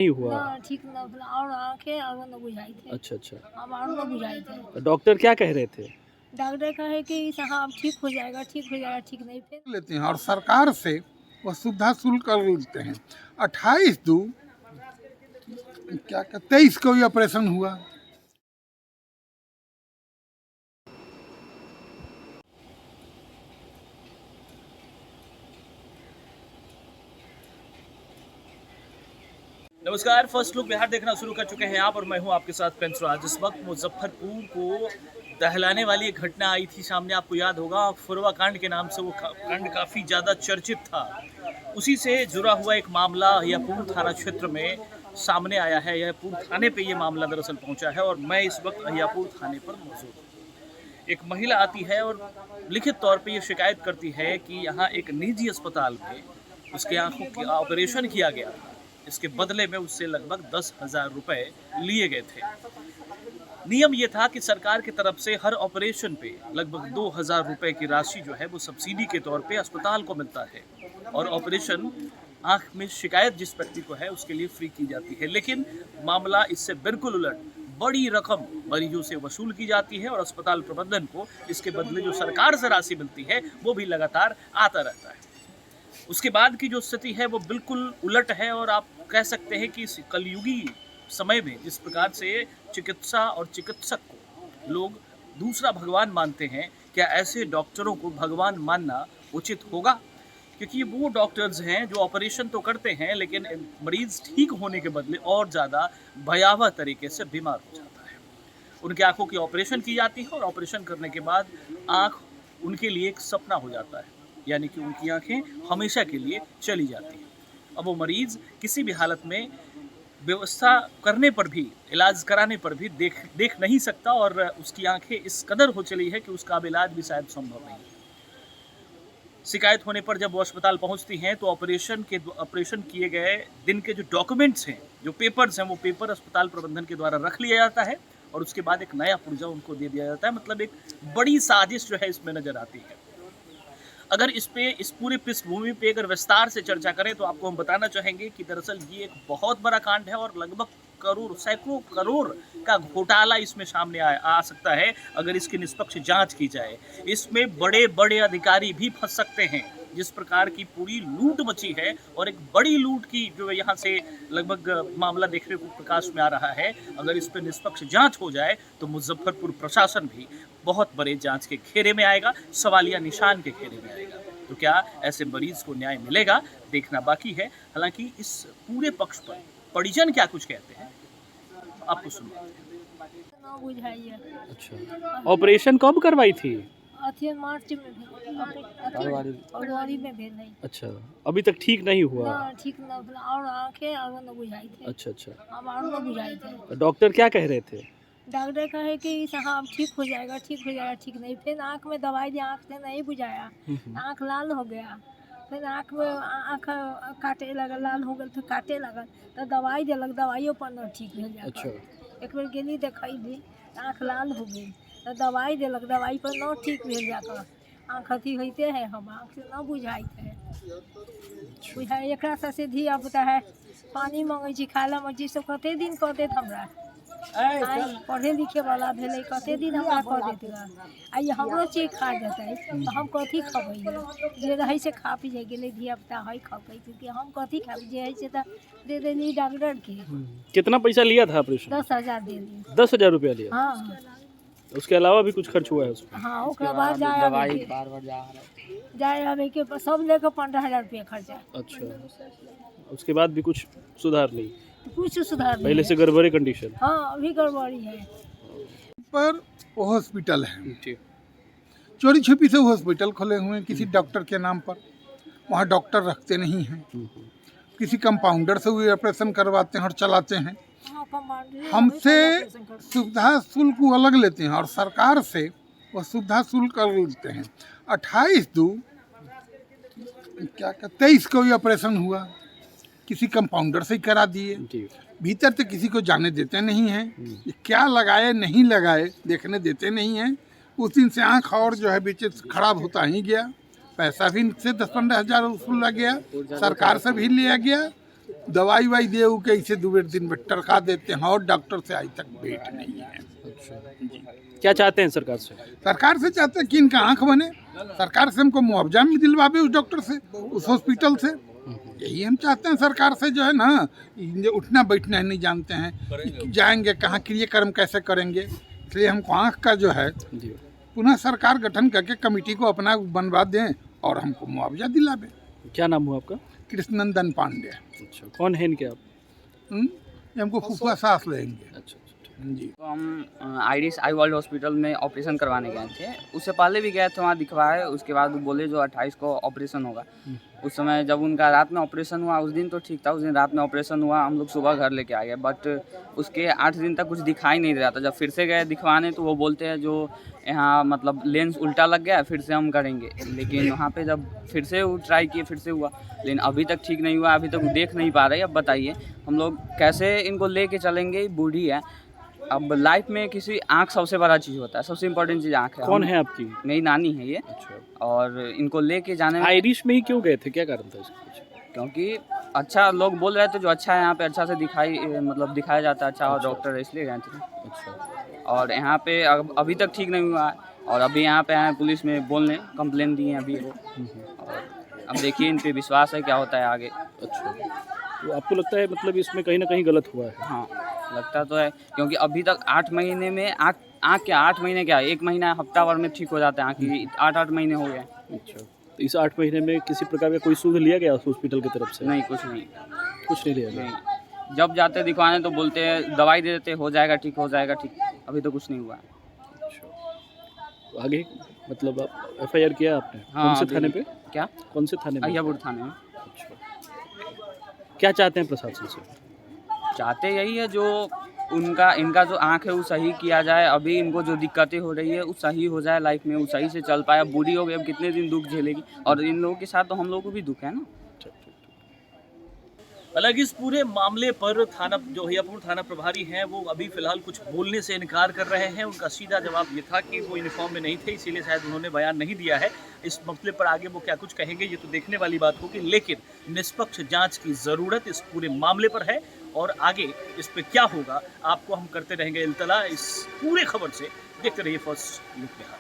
नहीं हुआ। ना ठीक ना भला और आंखें और न बुझाई थे। अच्छा अच्छा। अब और न बुझाई थे। डॉक्टर क्या कह रहे थे? डॉक्टर कहे कि साहब ठीक हो जाएगा, ठीक हो जाएगा, ठीक नहीं फिर लेते हैं और सरकार से वह सुविधा शुल्क कर लेते हैं। 28/2 क्या 23 को ही ऑपरेशन हुआ। नमस्कार, फर्स्ट लुक बिहार देखना शुरू कर चुके हैं आप और मैं हूं आपके साथ प्रिंस राज। इस वक्त मुजफ्फरपुर को दहलाने वाली एक घटना आई थी सामने, आपको याद होगा फुरवा कांड के नाम से वो कांड काफ़ी ज़्यादा चर्चित था। उसी से जुड़ा हुआ एक मामला अहियापुर थाना क्षेत्र में सामने आया है। अहियापुर थाने पे ये मामला दरअसल पहुंचा है और मैं इस वक्त अहियापुर थाने पर मौजूद हूँ। एक महिला आती है और लिखित तौर पे ये शिकायत करती है कि यहाँ एक निजी अस्पताल में उसके आंखों की ऑपरेशन किया गया था। इसके बदले में उससे लगभग 10,000 रुपए लिए गए थे। नियम ये था कि सरकार की तरफ से हर ऑपरेशन पे लगभग 2,000 रुपए की राशि जो है वो सब्सिडी के तौर पे अस्पताल को मिलता है और ऑपरेशन आंख में शिकायत जिस व्यक्ति को है उसके लिए फ्री की जाती है। लेकिन मामला इससे बिल्कुल उलट, बड़ी रकम मरीजों से वसूल की जाती है और अस्पताल प्रबंधन को इसके बदले जो सरकार से राशि मिलती है वो भी लगातार आता रहता है। उसके बाद की जो स्थिति है वो बिल्कुल उलट है और आप कह सकते हैं कि इस कलयुगी समय में जिस प्रकार से चिकित्सा और चिकित्सक को लोग दूसरा भगवान मानते हैं, क्या ऐसे डॉक्टरों को भगवान मानना उचित होगा? क्योंकि वो डॉक्टर्स हैं जो ऑपरेशन तो करते हैं लेकिन मरीज ठीक होने के बदले और ज़्यादा भयावह तरीके से बीमार हो जाता है। उनकी आंखों की ऑपरेशन की जाती है और ऑपरेशन करने के बाद आंख उनके लिए एक सपना हो जाता है, यानी कि उनकी आंखें हमेशा के लिए चली जाती हैं। अब वो मरीज़ किसी भी हालत में व्यवस्था करने पर भी, इलाज कराने पर भी देख नहीं सकता और उसकी आंखें इस कदर हो चली है कि उसका अब इलाज भी शायद संभव नहीं है। शिकायत होने पर जब वो अस्पताल पहुंचती हैं तो ऑपरेशन किए गए दिन के जो डॉक्यूमेंट्स हैं, जो पेपर्स हैं, वो पेपर अस्पताल प्रबंधन के द्वारा रख लिया जाता है और उसके बाद एक नया पुर्जा उनको दे दिया जाता है। मतलब एक बड़ी साजिश जो है इसमें नजर आती है। अगर इस पूरे पृष्ठभूमि पे अगर विस्तार से चर्चा करें तो आपको हम बताना चाहेंगे कि दरअसल ये एक बहुत बड़ा कांड है और लगभग सैकड़ों करोड़ का घोटाला इसमें सामने आ सकता है अगर इसकी निष्पक्ष जांच की जाए। इसमें बड़े बड़े अधिकारी भी फंस सकते हैं। जिस प्रकार की पूरी लूट मची है और एक बड़ी लूट की जो यहाँ से लगभग मामला देखने को प्रकाश में आ रहा है, अगर इस पर निष्पक्ष जांच हो जाए तो मुजफ्फरपुर प्रशासन भी बहुत बड़े जांच के घेरे में आएगा, सवालिया निशान के घेरे में आएगा। तो क्या ऐसे मरीज को न्याय मिलेगा, देखना बाकी है। हालांकि इस पूरे पक्ष पर परिजन क्या कुछ कहते हैं आपको सुनवाते हैं। ना बुझाइए। अच्छा, ऑपरेशन कब करवाई थी? अथी मार्च में फरवरी में भेज नहीं। अच्छा, अभी तक ठीक नहीं हुआ? ना ठीक ना भला और आंखें और न बुझाई थे। अच्छा अच्छा। अब और न बुझाई थे। डॉक्टर क्या कह रहे थे? डॉक्टर कहे कि साहब ठीक हो जाएगा, ठीक हो जाएगा, ठीक नहीं फिर आँख में दवाई दी, आँख से नहीं बुझाया, आँख लाल हो गया। फिर आँख में आँख काटे लगल, लाल हो गल तो काटे लगल तो दवाई दिलक, दवाइयों पर न ठीक हो जाए। अच्छा। एक बेर गेली देखी दी, आँख लाल हो गई तो दवाई दिलक, दवाई पर न ठीक भेल जाकर आँख अथी होते है, हम आँख से न बुझाई है। बुझाई एक से धिया पुता है पानी मांगे छी खाए ला मर्जी सब कते दिन कहते हमरा पढ़े लिखे वाला भेले कते दिन हमरा कह देते आई हमरो चीज खा जाते तो हम कथी खबै जे रही से खा पी जाए गेले धिया पुता है खबै क्योंकि हम कथी खाब जे है से तो दे देनी डॉक्टर के। कितना पैसा लिया था ऑपरेशन? 10,000 दे दी। 10,000 रुपया लिया? हाँ। उसके अलावा भी कुछ खर्च हुआ है उसमें? हाँ, उसके बाद जाए जाए अबे के सब लेकर 15,000 रुपया खर्चा। अच्छा, उसके बाद भी कुछ सुधार नहीं? कुछ सुधार नहीं, पहले से गड़बड़ी कंडीशन? हाँ अभी गड़बड़ी है। पर वो हॉस्पिटल है, चोरी छुपी से हॉस्पिटल खोले हुए हैं किसी डॉक्टर के नाम पर। वहाँ डॉक्टर रखते नहीं हैं, किसी कंपाउंडर से हुए ऑपरेशन करवाते हैं और चलाते हैं। हमसे सुविधा शुल्क वो अलग लेते हैं और सरकार से वो सुविधा शुल्क कर लेते हैं। 28/2 क्या 23 को ही ऑपरेशन हुआ, किसी कंपाउंडर से ही करा दिए। भीतर तो किसी को जाने देते नहीं हैं, ये क्या लगाए नहीं लगाए देखने देते नहीं हैं। उस दिन से आँख और जो है बीच खराब होता ही गया, पैसा भी से 10-15 हज़ार वसूला गया, सरकार से भी लिया गया। दवाई वाई दे के इसे 2 दिन में टरका देते हैं और डॉक्टर से आज तक भेंट नहीं है। क्या चाहते हैं सरकार से? सरकार से चाहते हैं कि इनका आंख बने, सरकार से हमको मुआवजा भी दिलवावे उस डॉक्टर से, उस हॉस्पिटल से। यही हम चाहते हैं सरकार से, जो है ना, ये उठना बैठना नहीं जानते हैं, जाएंगे कहाँ, क्रियाक्रम कैसे करेंगे। इसलिए हमको आंख का जो है पुनः सरकार गठन करके कमेटी को अपना बनवा दें और हमको मुआवजा दिलावे। क्या नाम हुआ आपका? कृष्णनंदन पांडे। अच्छा, कौन है इनके आप? ये हमको फुफुआ सांस लेंगे। अच्छा, जी। तो हम आइरिस आई वर्ल्ड हॉस्पिटल में ऑपरेशन करवाने गए थे। उससे पहले भी गए थे, वहाँ दिखवाए। उसके बाद वो बोले जो 28 को ऑपरेशन होगा। उस समय जब उनका रात में ऑपरेशन हुआ, उस दिन तो ठीक था, उस दिन रात में ऑपरेशन हुआ, हम लोग सुबह घर लेके आ गए। बट उसके 8 दिन तक कुछ दिखाई नहीं दे रहा था। जब फिर से गए दिखवाने तो वो बोलते हैं जो यहाँ मतलब लेंस उल्टा लग गया, फिर से हम करेंगे। लेकिन वहाँ पे जब फिर से वो ट्राई किए, फिर से हुआ, लेकिन अभी तक ठीक नहीं हुआ। अभी तक देख नहीं पा रहे। अब बताइए हम लोग कैसे इनको लेके चलेंगे? बूढ़ी है। अब लाइफ में किसी आँख सबसे बड़ा चीज़ होता है, सबसे इम्पोर्टेंट चीज़ आँख है। कौन है आपकी? मेरी नानी है ये। अच्छा, और इनको लेके जाने में, आयरिश में ही क्यों गए थे, क्या कारण था इसका? क्योंकि अच्छा लोग बोल रहे थे जो अच्छा है यहाँ पे, अच्छा से मतलब दिखाया जाता है, अच्छा और डॉक्टर है, इसलिए गए थे। अच्छा, और यहाँ पे अभी तक ठीक नहीं हुआ है। और अभी यहाँ पे आए पुलिस में बोलने, कंप्लेन दिए हैं अभी वो। और अब देखिए इन पे विश्वास है क्या होता है आगे। अच्छा, तो आपको लगता है मतलब इसमें कहीं ना कहीं गलत हुआ है? हाँ, लगता तो है, क्योंकि अभी तक 8 महीने में आँख क्या 8 महीने क्या, 1 महीना हफ्ता भर में ठीक हो जाता है आँख की। 8 महीने हो गए। अच्छा, तो इस 8 महीने में किसी प्रकार का कोई सुध लिया गया हॉस्पिटल की तरफ से? नहीं, कुछ नहीं। कुछ नहीं लिया गया? नहीं, जब जाते दिखवाने तो बोलते हैं दवाई दे देते, हो जाएगा ठीक, हो जाएगा ठीक। अभी तो कुछ नहीं हुआ है। तो आगे मतलब FIR किया आपने? हाँ, कौन से थाने पे? क्या? कौन से थाने में? अय्यापुर थाने में। अच्छा, क्या चाहते हैं प्रशासन से? चाहते यही है जो इनका जो आँख है वो सही किया जाए। अभी इनको जो दिक्कतें हो रही है वो सही हो जाए, लाइफ में वो सही से चल पाए। अब बूढ़ी हो गई, अब कितने दिन दुख झेलेगी, और इन लोगों के साथ तो हम लोगों को भी दुख है ना। हालांकि इस पूरे मामले पर थाना जो अय्यापुर थाना प्रभारी हैं वो अभी फिलहाल कुछ बोलने से इनकार कर रहे हैं। उनका सीधा जवाब ये था कि वो यूनिफॉर्म में नहीं थे, इसीलिए शायद उन्होंने बयान नहीं दिया है। इस मसले पर आगे वो क्या कुछ कहेंगे ये तो देखने वाली बात होगी, लेकिन निष्पक्ष जांच की ज़रूरत इस पूरे मामले पर है। और आगे इस पर क्या होगा आपको हम करते रहेंगे इल्तला। इस पूरे खबर से देखते रहिए फर्स्ट लुक बिहार।